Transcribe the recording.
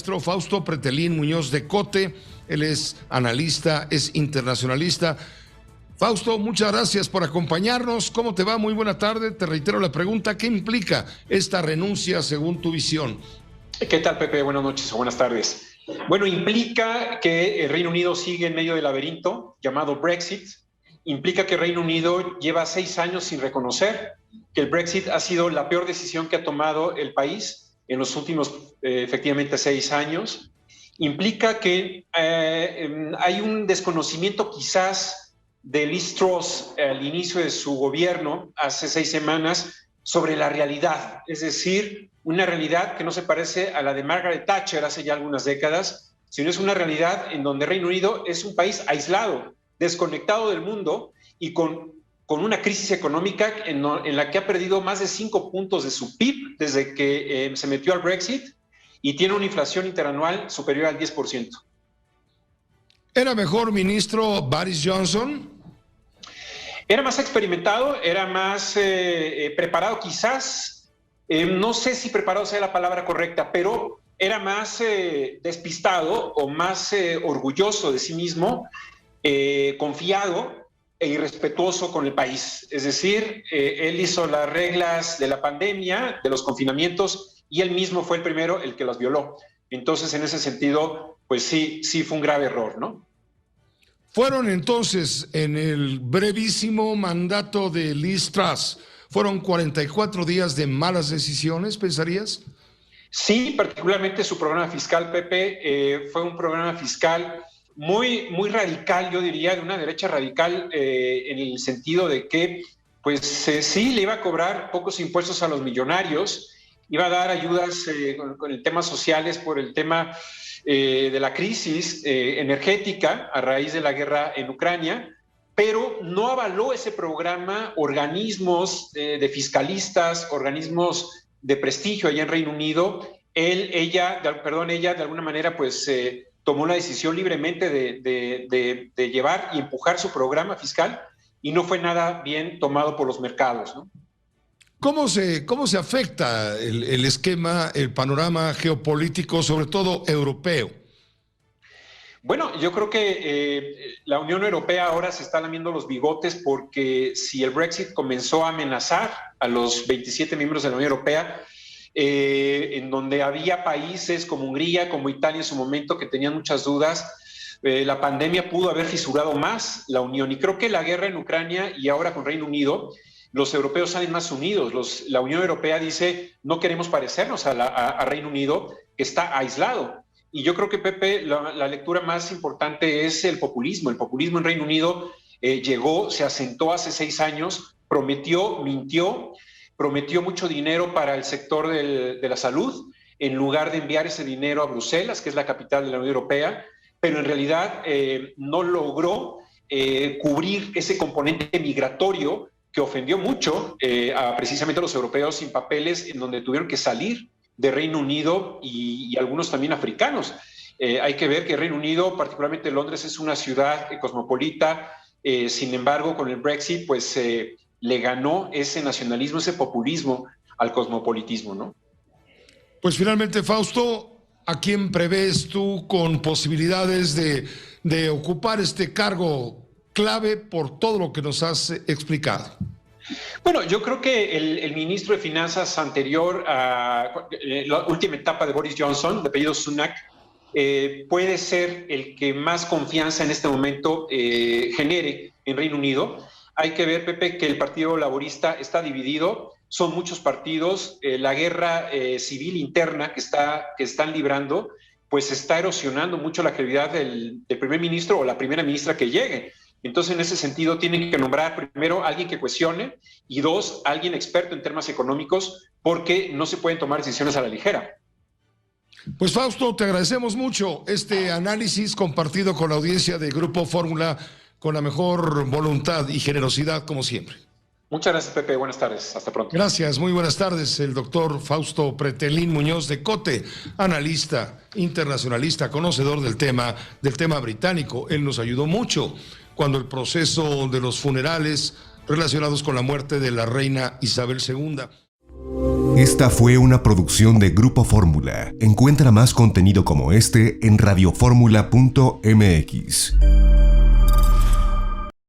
maestro Fausto Pretelín Muñoz de Cote. Él es analista, es internacionalista. Fausto, muchas gracias por acompañarnos. ¿Cómo te va? Muy buena tarde. Te reitero la pregunta, ¿qué implica esta renuncia según tu visión? ¿Qué tal, Pepe? Buenas noches o buenas tardes. Bueno, implica que el Reino Unido sigue en medio del laberinto llamado Brexit. Implica que el Reino Unido lleva 6 años sin reconocer que el Brexit ha sido la peor decisión que ha tomado el país en los últimos, efectivamente, 6 años. Implica que hay un desconocimiento quizás de Liz Truss al inicio de su gobierno, hace 6 semanas, sobre la realidad. Es decir, una realidad que no se parece a la de Margaret Thatcher hace ya algunas décadas, sino es una realidad en donde Reino Unido es un país aislado, desconectado del mundo y con una crisis económica en la que ha perdido más de 5 puntos de su PIB desde que se metió al Brexit y tiene una inflación interanual superior al 10%. ¿Era mejor ministro Boris Johnson? Era más experimentado, era más preparado quizás, no sé si preparado sea la palabra correcta, pero era más despistado o más orgulloso de sí mismo, confiado e irrespetuoso con el país. Es decir, él hizo las reglas de la pandemia, de los confinamientos, y él mismo fue el primero el que las violó. Entonces, en ese sentido, pues sí fue un grave error, ¿no? Fueron entonces, en el brevísimo mandato de Liz Truss, ¿fueron 44 días de malas decisiones, pensarías? Sí, particularmente su programa fiscal, Pepe, fue un programa fiscal muy radical, yo diría, de una derecha radical, en el sentido de que, pues sí, le iba a cobrar pocos impuestos a los millonarios, iba a dar ayudas con el tema sociales por el tema de la crisis energética a raíz de la guerra en Ucrania, pero no avaló ese programa organismos de fiscalistas, organismos de prestigio allá en Reino Unido. Ella de alguna manera pues tomó la decisión libremente de llevar y empujar su programa fiscal y no fue nada bien tomado por los mercados, ¿no? ¿Cómo se afecta el esquema, el panorama geopolítico, sobre todo europeo? Bueno, yo creo que la Unión Europea ahora se está lamiendo los bigotes porque si el Brexit comenzó a amenazar a los 27 miembros de la Unión Europea, en donde había países como Hungría, como Italia en su momento que tenían muchas dudas, la pandemia pudo haber fisurado más la Unión. Y creo que la guerra en Ucrania y ahora con Reino Unido, los europeos salen más unidos. La Unión Europea dice, no queremos parecernos a Reino Unido, que está aislado. Y yo creo que, Pepe, la lectura más importante es el populismo. El populismo en Reino Unido llegó, se asentó hace 6 años, prometió, mintió, prometió mucho dinero para el sector de la salud, en lugar de enviar ese dinero a Bruselas, que es la capital de la Unión Europea, pero en realidad no logró cubrir ese componente migratorio que ofendió mucho precisamente a los europeos sin papeles, en donde tuvieron que salir de Reino Unido y algunos también africanos. Hay que ver que Reino Unido, particularmente Londres, es una ciudad cosmopolita, sin embargo, con el Brexit, pues le ganó ese nacionalismo, ese populismo al cosmopolitismo, ¿no? Pues finalmente, Fausto, ¿a quién prevés tú con posibilidades de ocupar este cargo clave por todo lo que nos has explicado? Bueno, yo creo que el ministro de Finanzas anterior a la última etapa de Boris Johnson, de apellido Sunak, puede ser el que más confianza en este momento genere en Reino Unido. Hay que ver, Pepe, que el Partido Laborista está dividido, son muchos partidos, la guerra civil interna que están librando, pues está erosionando mucho la credibilidad del primer ministro o la primera ministra que llegue. Entonces, en ese sentido, tienen que nombrar primero a alguien que cuestione y 2, alguien experto en temas económicos, porque no se pueden tomar decisiones a la ligera. Pues, Fausto, te agradecemos mucho este análisis compartido con la audiencia de Grupo Fórmula con la mejor voluntad y generosidad, como siempre. Muchas gracias, Pepe. Buenas tardes. Hasta pronto. Gracias. Muy buenas tardes. El doctor Fausto Pretelín Muñoz de Cote, analista, internacionalista, conocedor del tema británico. Él nos ayudó mucho cuando el proceso de los funerales relacionados con la muerte de la reina Isabel II. Esta fue una producción de Grupo Fórmula. Encuentra más contenido como este en radioformula.mx.